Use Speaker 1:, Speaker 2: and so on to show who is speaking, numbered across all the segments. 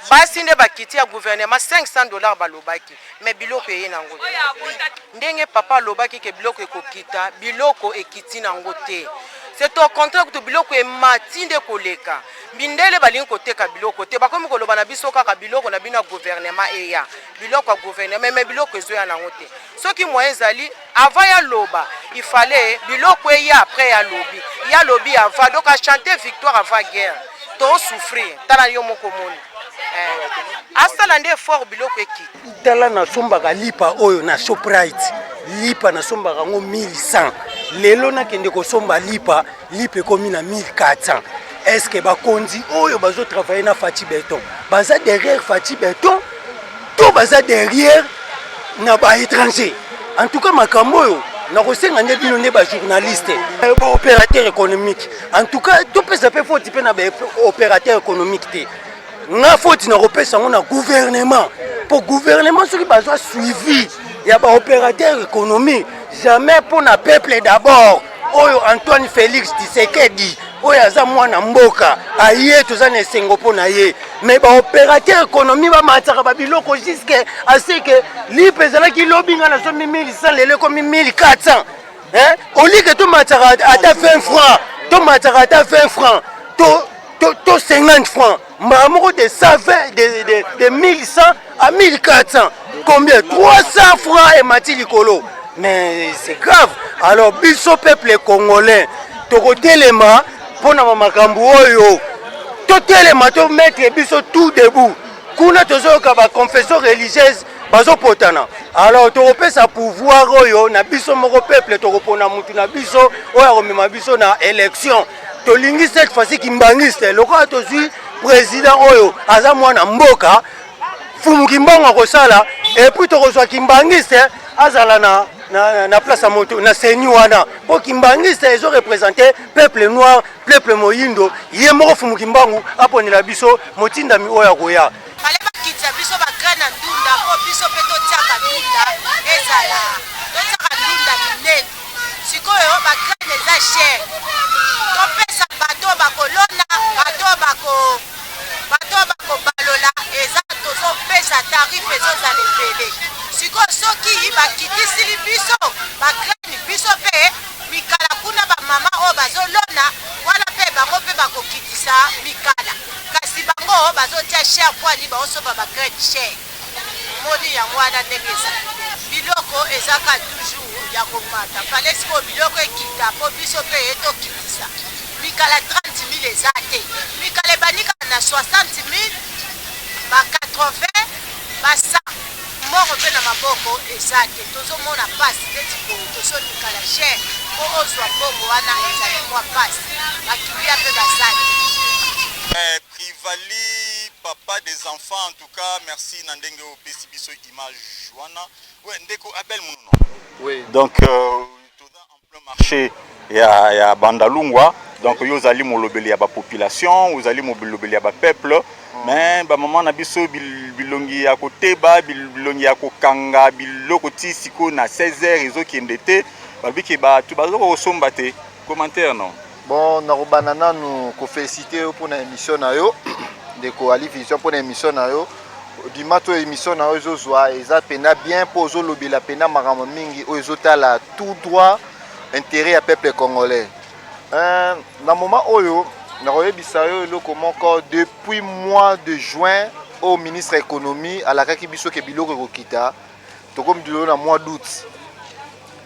Speaker 1: basi nde bakiti ya gouvernement $500 balobaki mais biloko eye nango ndenge papa lobaki ke biloko ekokita biloko ekiti nango te. C'est au contraire que biloko emati nde koleka mindele balingi koteka biloko te bakomi koloba na biso kaka biloko na bino gouvernement eya biloko ya gouvernement mais biloko ezoya nango te soki moyen ezali avant ya loba il fallait biloko eya après ya lobi ya lobi avant donc a chanter victoire avant guerre to souffrir tala yo moko moni asala nde fort biloko eki
Speaker 2: tala na sombaka lipa oyo na Shoprite lipa na sombaka ngo 1100 lelo nakende kosomba lipa ekomi na 1400. Est-ce que bakonzi oyo bazo travailler na Fati Beton baza derrière Fati Beton to baza derrière na ba étranger? En tout cas makambo oyo na kosenga nde bino ne ba journaliste ba opérateur économique. En tout cas to pesa pe faute pe na ba opérateur économique te na faute na kopesa ngo na gouvernement pour gouvernement soki bazwa suivi ya ba opérateur économique jamais pour na peuple d'abord. Oyo Antoine Félix Tshisekedi oyo aza mwana mboka aye toza na esengo mpo na ye mais ba opérateur économique bamataka babiloko jusque assez que lipe ezalaki lobinga na so 1100 lelo ekomi 1400 olike tomataka ata 20 francs tomataka ata 20 francs to 50 francs mbala moko de 120 de 1100 à 1400 combien 300 francs emati likolo. Mais c'est grave. Alors biso peuple congolais tokotelema pona makambo oyo totelema to mettre biso tout debout kuna tozoyoka ba confession religieuse bazopotana. Alors tokopesa pouvoir oyo na biso moko peuple tokopona mutu na biso oyo komema biso na élection tolingi cette fois-ci kimbangiste lokola tozwi président oyo aza mwana mboka fumu kimbanga kosala et puis tokozwa kimbangiste azala na place à moto na seni wana po kimbangiste ezo représenter peuple noir peuple moyindo ye moko fumu kimbangu aponela biso motindami oya koya
Speaker 1: ale bakitsa biso bakana ndunda po biso pe totiaka ndunda ezala totiaka ndunda minene sikoyo bakana eza cher topesa bato bakolona bato bakobalola eza tozopesa tarife ezozala ebele siko soki bakitisili biso bagrani biso pe mikala kuna bamama oyo bazolona wana pe bango mpe bakokitisa mikala kasi bango bazotia cher poani baosoba bagrani cher moni yango wana ndenge eza biloko ezaka toujours ya komata fale siko biloko ekita po biso pe etokitisa mikala 30 000 eza te mikala ebanikaka na 60 000 ba 80 ba 100 moko pe na maboko eza te tozomona pasi neti tozonikala cher po ozwa mbongo wana ezali mwa pasi bakilia mpe basali
Speaker 3: Privali, papa des enfants, en tout cas, merci Nandenge au Pesibiso image wana. Ouais, ndeko Abel Mouno. Oui. Donc tout en plein marché il y a Bandalungwa. Donc vous allez molobeli ya ba population, vous allez molobeli ya ba peuple. Mais ba maman na biso bilongi ya koteba, bilongi ya kokanga, biloko ti siko na 16h ezo kindete. Ba biki ba tu bazo ko somba te. Commentaire non.
Speaker 4: Bon, narobanana nous ko féliciter pour na émission na yo. Ndeko Ali Vision pour na émission na yo. Dimato émission na yo zozwa eza pena bien pozo lobela pena makambo mingi ozotala tout droit intérêt à peuple congolais. Dans moment oyo nakoyebisa yo eloko moko depuis mois de juin au ministre économie à la kaki biso ke biloko kokita tokomi dilo na mois d'août.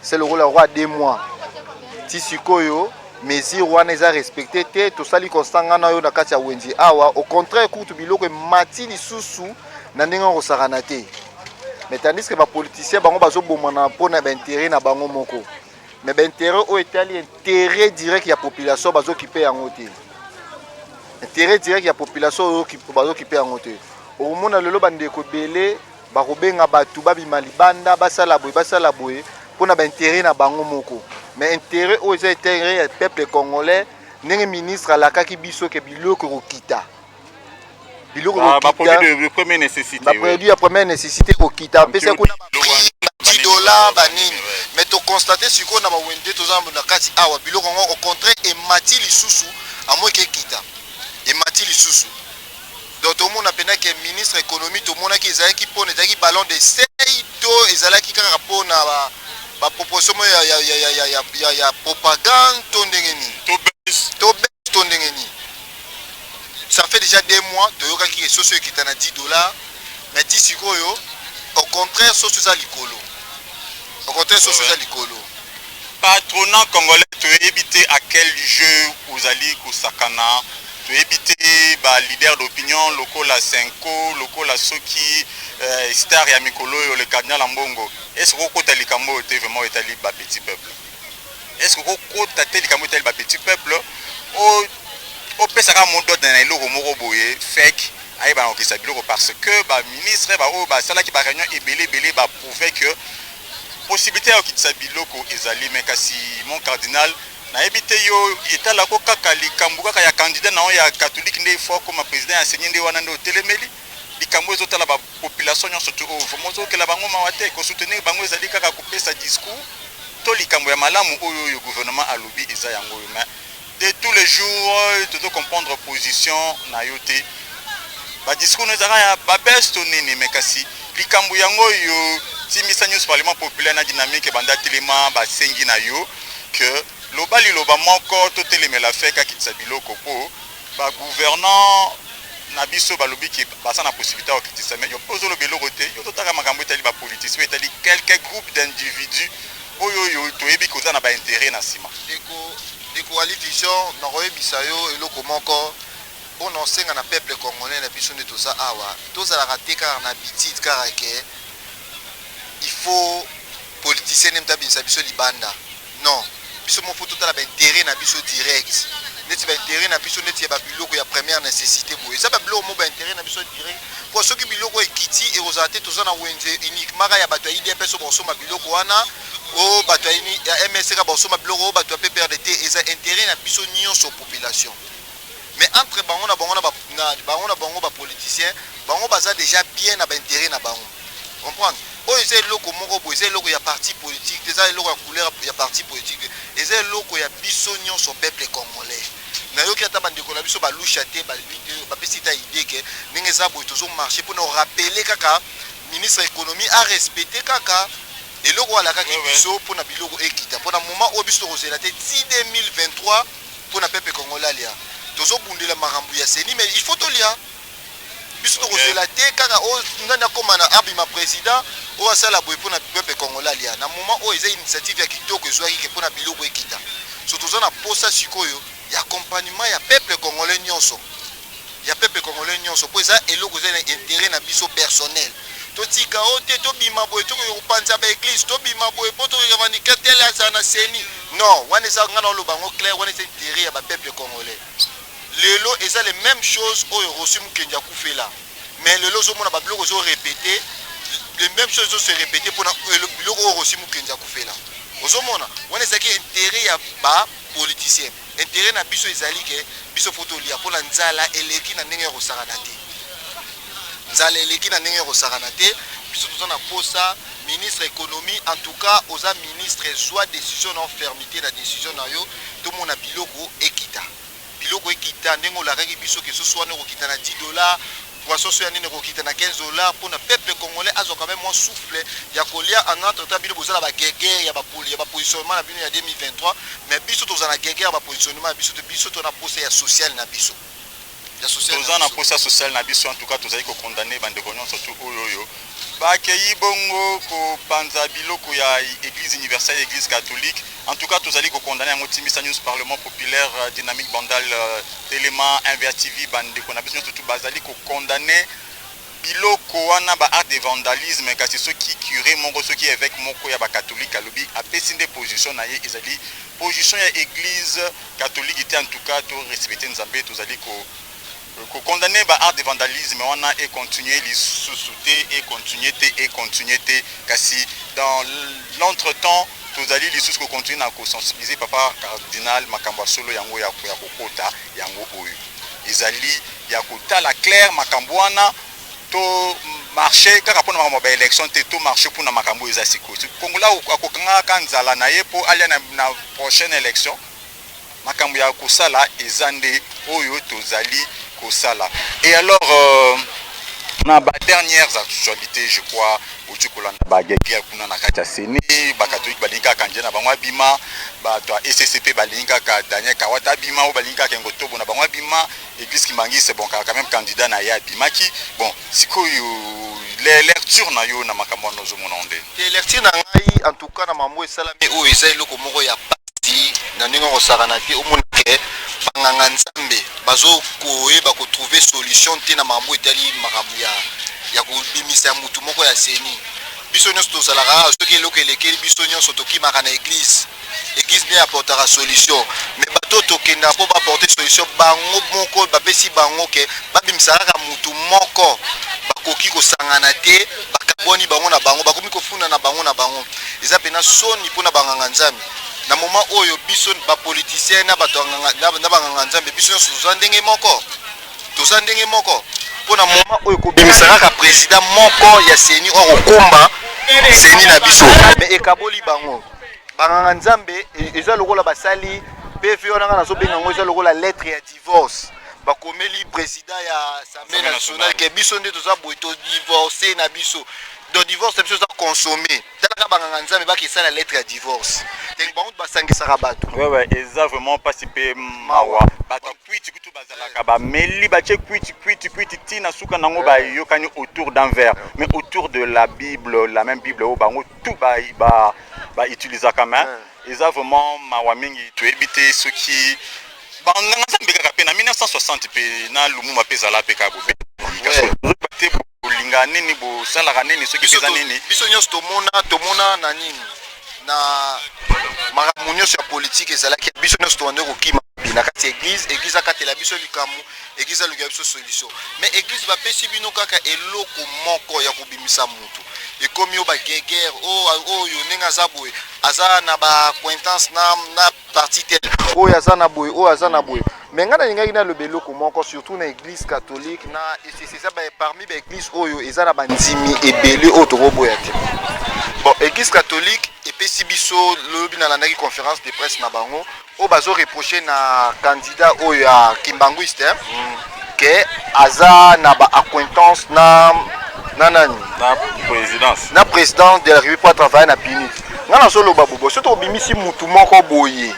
Speaker 4: C'est le rôle roi 2 mois. Ti sikoyo mesure wana eza respecté te tosali constanga na yo na kati ya wenzi awa au contraire kutu biloko mati lisusu na ndenge kosakana te. Mais tandis que ba politicien bango bazobomana mpona ba intérêt na bango moko. Mais ben intérêt au Italie intérêt direct ya population bazo kipe yango te. Intérêt direct ya population bazo kipe yango te. Au mona lelo bandeko belé ba kobenga batu babima libanda basala boye pona ba intérêt na bango moko. Mais intérêt au intérêt ya peuple congolais ndenge ministre alakaki biso ke biloko kokita. Biloko kokita. Ba produit de première nécessité. Ba produit de première nécessité kokita. Pesa kuna $10 banini. Mais to constater siko na ba wende tozambo na kati awa biloko ngo au contraire et mati lisusu amo ke kita. Et mati lisusu. donc tout le monde a que ministre économie tout le monde qui ezali qui pone ezali ballon de to ezala qui kaka pona ba proposition ya propagande to ndengeni to ndengeni. Ça fait déjà 2 mois toyoka ki socio qui tana $10 mais ti sikoyo au contraire socio za likolo. Au contraire socio za likolo.
Speaker 3: Patronat congolais tu éviter à quel jeu vous allez kusakana tu éviter ba leader d'opinion locaux la Senko locaux la Soki star ya mikolo le cardinal Ambongo. Est-ce que kota likambo te vraiment étali ba petit peuple? Est-ce que kota te likambo étali ba petit peuple au pesaka modo dans les locaux moko boye fake aïe ba okisa biloko parce que ba ministre ba o ba sala ki ba réunion ebele ba prouver que possibilité ya okitisa biloko ezali mais kasi mon cardinal na ebité yo etala ko kaka likambo kaka ya candidat na ya catholique ndé fort comme président enseigné ndé wana ndo telemeli likambo ezotala ba population nyonso to vraiment que la bango mawate ko soutenir bango ezali kaka kopesa discours to likambo ya malamu oyo gouvernement alobi eza yango mais de tous les jours tu dois comprendre position na yote ba discours nezaka ya ba best nini mais kasi likambo yango yo timisa news parlement populaire na dynamique banda telema ba sengi na yo que lobali loba moko to telemela feka kitsa biloko po ba gouvernant na biso ba lobi ki basa na possibilité o kitisa mais yo pozo lo beloko te yo totaka makambo etali ba politiciens etali quelques groupes d'individus oyo yo to ebi koza na ba intérêt na sima
Speaker 4: de coalition na royebisa yo eloko moko on ensenga na peuple congolais na biso ne to ça awa to za la raté car na bitite car que il faut politicien n'aime biso biso libanda non biso mo faut total ba intérêt na biso direct neti ba intérêt na biso neti ba biloko ya première nécessité boye ça ba biloko mo ba intérêt na biso direct pour ceux qui biloko ekiti et osate to za na wenze uniquement ya bato ya IDP so boso ma biloko wana o bato ya MSC ka boso ma biloko o bato ya PPRDT et ça intérêt na biso nyonso population. Mais entre bango na bango ba politicien bango baza déjà bien na ba intérêt na bango comprendre o eze loko moko bo eze loko ya parti politique eza loko ya couleur ya parti politique eze loko ya biso nyonso peuple congolais na yo ki ata bandeko na biso ba lusha te ba pesita idée que ninge za bo tozo marcher pour nous rappeler kaka ministre économie a respecté kaka eloko ala kaka biso pour na biloko ekita pour na moment o biso kozela te 2023 pour na peuple congolais lia tozo bundela makambo ya seni mais il faut to lia biso to kozela te kaka o ngana koma na abima président o asala boye pour na peuple congolais lia na moment o eza initiative ya kitoko ezwaki ke pour na biloko ekita so tozo na posa sikoyo ya accompagnement ya peuple congolais nyonso ya peuple congolais nyonso po eza eloko eza intérêt na biso personnel totika ote to bima boye to ko panza ba église to bima boye po to revendiquer tel asa na seni non wana eza ngana lo bango clair wana eza intérêt ya ba peuple congolais lelo eza les mêmes choses oyo reçu mukenja kufela mais lelo zo mona ba biloko zo répéter les mêmes choses zo se répéter pour le biloko oyo reçu mukenja kufela ozo mona wana eza ki intérêt ya ba politicien intérêt na biso ezali ke biso photo lia pour la nzala eleki na ndenge ko sakana te nzala eleki na ndenge ko sakana te biso toza na posa ministre économie en tout cas oza ministre soit décision en fermeté la décision na yo to mona biloko ekita biloko ekita ndenge olakaki biso ke so soit ne kokita na $10 poisson soya nene kokita na $15 pour na peuple congolais azo quand même moins souffle ya kolia en entre-temps bino bozala ba guerre ya ba positionnement na bino ya 2023 mais biso toza na guerre ya ba positionnement biso to na posa ya social na biso ya social
Speaker 3: toza na posa social na biso en tout cas tozali ko condamner bande gonyon surtout oyo bakei bongo ko panza biloko ya église universelle église catholique en tout cas tozali ko condamner yango timisa news parlement populaire dynamique bandal téléma Invert TV bande ko na biso surtout bazali ko condamner biloko wana ba art de vandalisme kasi soki curé moko soki évêque moko ya ba catholique alobi apesi nde position na ye ezali position ya église catholique était en tout cas to respecter nzambe tozali ko condamner ba art de vandalisme wana et continuer les sous-souter et continuer kasi dans l'entretemps tozali les sous ko continuer na ko sensibiliser papa cardinal makambo solo yango ya kokota yango oyo ezali ya kotala clair makambo wana to marché kaka pona makambo ba élection te to marché pona makambo eza siko kongola akokanga kanzala na ye po alia na prochaine élection makambo ya kosala ezande oyo tozali kosala. Et alors na ba dernières actualités, je crois uti kolanda ba guerre kuna na kati ya Seni ba catholique balinga kanje na bangwa bima ba to SCP balinga ka Daniel Kawata bima ou balinga ka ngotobo na bangwa bima église Kimbangi c'est bon quand même candidat na ya bimaki. Bon sikoyo les lectures na yo na makambo nozo mononde
Speaker 4: les lectures na ngai en tout cas na mambo esalami o eza eloko moko ya parti na ningo kosakana te omonike banganga nzambe bazo koyeba ko trouver solution te na mambo etali makambo ya kobimisa mutu moko ya Seni. Biso nyonso tozalaka soki eloko elekeli biso nyonso tokimaka na église nde apportera solution, mais bato tokenda mpo baporter solution bango moko bapesi bango ke babimisaka kaka mutu moko bakoki kosangana te bakabwani bango na bango bakomi kofunda na bango eza pena soni mpona banganga nzambe na moment oyo biso bapoliticien na bato na banganga nzambe biso nyonso toza ndenge moko mpona moment oyo kobimisa kaka président moko ya Seni oyo kokumba Seni na biso mais ekaboli bango banganga nzambe eza lokola basali PV wana nga nazobenga ngo eza lokola lettre ya divorce bakomeli président ya Assemblée nationale ke biso nde toza boye to divorcer na biso donc divorce biso za consommer talaka banganga nzambe bakisa la lettre ya divorce donc bango basangisaka bato
Speaker 3: ouais eza vraiment participer mawa bato kwiti kutu bazalaka ba meli bache kwiti tina suka nango ba yokani autour d'un verre mais autour de la Bible, la même Bible au bango tout ba utiliser quand même eza vraiment mawa mingi to ebité ceux qui banganga nzambe kaka pe na 1960 pe na Lumumba pe zala pe ka bobe linga nini bo salaka nini soki peza nini
Speaker 4: biso nyonso tomona na nini na makambo nyonso ya politique ezalaki biso nyonso towande kokima na kati église akatela biso likambo église aluka biso solution mais église bapesi bino kaka eloko moko ya kobimisa mutu ekomi o bagegere oyo ndenge aza boye aza na baacquaintance na parti tel oyo aza na boye mais nga nalingaki naloba eloko moko surtout na église catholique na eza parmi baéglise oyo eza na bandimi ebele oyo tokoboya te bon église catholique epesi biso lobi nalandaki conférence de presse na bango oyo bazo reprocher na candidat oyo ya Kimbanguiste ke aza na baacquaintance na nani na présidence de la République pour travailler na PNUD nga nazoloba bobo soki tobimisi mutu moko boye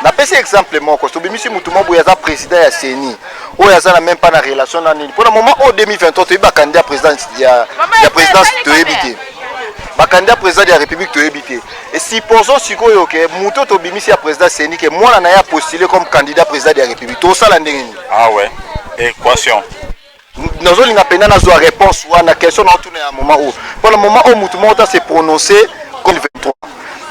Speaker 4: napesi exemple moko tobimisi mutu moko boye aza président ya Seni oyo aza na même pas na relation na nini mpona moment oyo 2023 toyebi bacandidat présidence ya présidence toyebi te bacandidat président de la République toyebi te et supposons sikoyo ke mutu tobimisi ya président Seni ke mwana na ye postulé comme candidat président de la République tosala ndenge nini
Speaker 3: ah ouais équation
Speaker 4: nazolinga pena nazwa réponse wana question na otuna ya moment oyo mpona moment oyo mutu moko ta se prononcer comme 23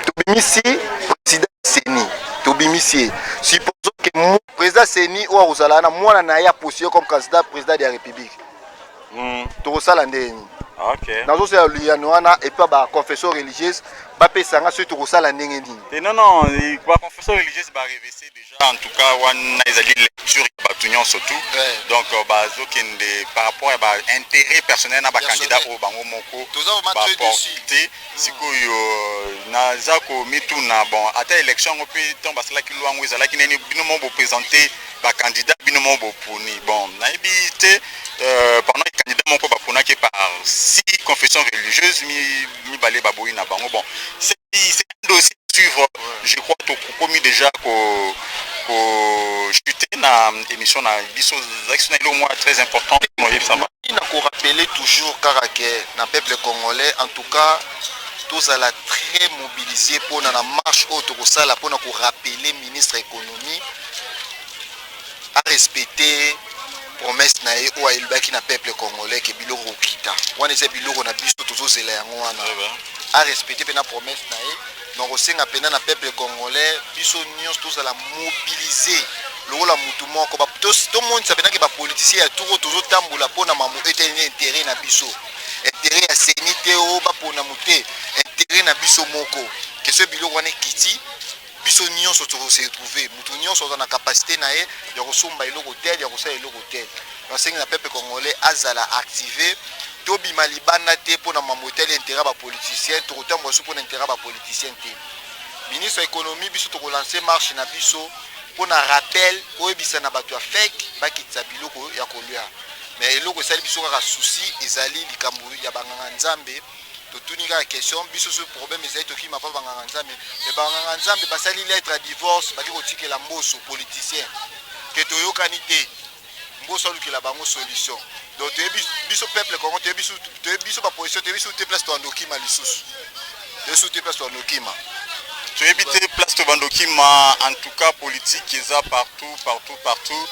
Speaker 4: tobimisi président Seni tobimisi supposons que président Seni oyo akozala na mwana na ye postulé comme candidat président de la République tokosala ndenge nini
Speaker 3: ok
Speaker 4: nazosala luyano wana et puis baconfession religieuse bapesanga soki tokosala ndenge nini
Speaker 3: non baconfession religieuse barevese déjà en tout cas wana ezali lecture ya bato nyonso tout donc bazokende par rapport ya baintérêt personnel na bacandidat oyo bango moko baporte sikoyo naza komituna bon ata élection yango mpe ntango basalaki lwango ezalaki nini bino mo boprésente bacandidat bino mo boponi bon nayebi te pendant que candidat moko baponaki par 6 confessions religieuses mibale baboyi na bango bon c'est un dossier à suivre je crois tokomi déjà chuter na émission na biso action na moi très important
Speaker 4: na ko rappeler toujours karaké na peuple congolais en tout cas tous à la très mobilisé pour na marche auto ko sala pour na ko rappeler ministre économie à respecter promesse na ye o ailbaki na peuple congolais ke biloko kita wana eza biloko na biso tozozela yango wana a respecter pena promesse na ye donc osenga pena na peuple congolais biso nyonso tozala mobiliser lokola mutu moko to monisa pena ke bapoliticien ya turo tozotambola mpona mamu eteni intérêt na biso intérêt ya Seni te o bapona mute intérêt na biso moko ke so biloko wana ekiti biso nyonso tokose retrouver mutu nyonso aza na capacité na ye ya kosomba eloko tel ya kosala eloko tel basengi na peuple congolais azala activé tobima libanda te mpona mambo tel intérêt bapoliticien tokotambola so mpona intérêt bapoliticien te ministre ya économie biso tokolancer marche na biso pour na rappel oyebisa na bato ya fake bakitisa biloko ya kolia mais eloko esali biso kaka souci ezali likambo ya banganga nzambe totuni kaka question biso so problème ezali tokima pa banganga nzambe mais banganga nzambe basali lettre ya divorce baki kotikela mboso politicien ke toyokani te mboso alukela bango solution donc biso peuple congo biso ba position biso te place to andokima lisusu biso te place to andokima
Speaker 3: tu éviter place to bandokima en tout cas politique eza partout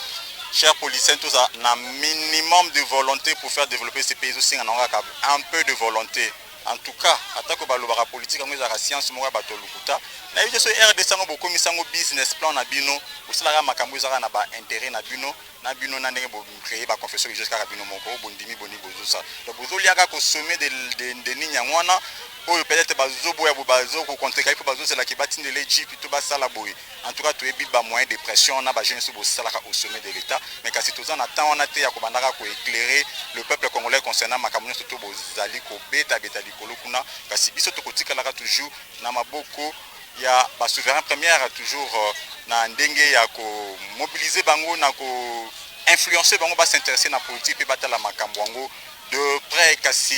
Speaker 3: chers policiers tous un minimum de volonté pour faire développer ces pays aussi un peu de volonté en tout cas atako balobaka politique ngo ezaka science moko bato lukuta na yebi so RDC ngo bokomi sango business plan na bino osalaka makambo ezaka na ba intérêt na bino na ndenge bo créer ba confession jusqu'à bino moko bondimi boni bozusa donc bozoliaka ko sommet de ninya ngwana oyo peut-être bazoboya bazo ko contrer ko bazosela ki batindele Egypte to basala boy en tout cas to ebi ba moyen de pression na ba jeunes so bosalaka au sommet de l'état mais kasi tozana na temps on a te ya ko bandaka ko éclairer le peuple congolais concernant makambo surtout bozali ko beta likolo kuna kasi biso tokotikalaka toujours na maboko ya ba souverain première toujours na ndenge ya ko mobiliser bango na ko influencer bango ba s'intéresser na politique pe batala makambo wango de près kasi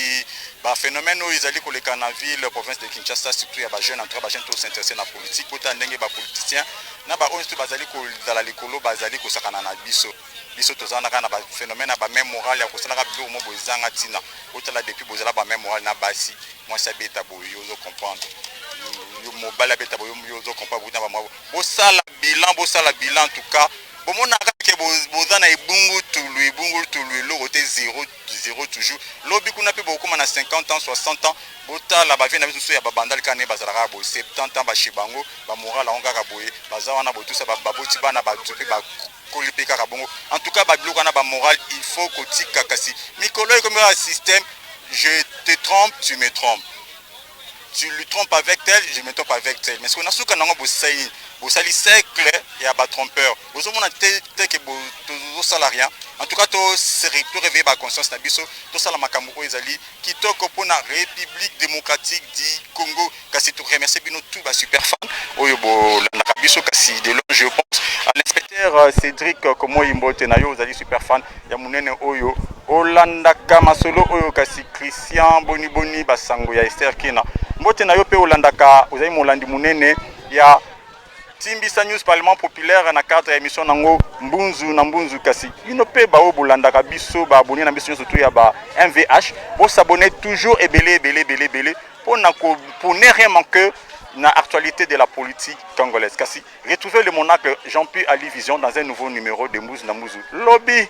Speaker 3: ba phénomène oyo ezali koleka na ville province de Kinshasa surtout ya ba jeune entre ba jeune to s'intéresser na politique pota ndenge ba politicien na ba onstu bazali ko dala likolo bazali ko sakana na biso tozana kana ba phénomène ba même moral ya ko salaka bilo mo bozanga tina otala depuis bozala ba même moral na basi moi ça beta boyo zo comprendre yo mobala beta boyo zo comprendre buta ba mo bosala bilan en tout cas bomonaka ke bozana ebungu tulu loko te 0 toujours lobi kuna pe bokoma na 50 ans 60 ans botala ba vient na biso ya babandal kane bazalaka bo 70 ans ba shibango ba moral ongaka boye bazawana botusa ba baboti bana ba tupe ba kolipeka kabongo en tout cas ba biloko na ba moral il faut kotika kasi mikolo comme un système je te trompe tu me trompes tu lui trompes avec tel je me trompe avec tel mais ce qu'on a souka nango bosali cercle ya ba trompeur bozomona te ke bozo salariat en tout cas to réveiller ba conscience na biso to sala makambo ko ezali kitoko pona République démocratique du Congo kasi to remercier bino tout ba super fan oyo bo na biso kasi de long je pense à l'inspecteur Cédric Komo Imbote na yo ozali super fan ya munene oyo olandaka masolo oyo kasi Christian Boni basango ya Esther Kina mbote na yo pe olandaka ozali molandi munene ya Timbisa News Parlement Populaire na cadre ya émission nango mbunzu kasi ino pe ba obulandaka biso ba abonné na biso surtout ya ba MVH pour s'abonner toujours ebele pour ne rien manquer na actualité de la politique congolaise kasi retrouvez le monarque Jean-Pierre Ali Vision dans un nouveau numéro de Mbuzu na Mbuzu Lobby.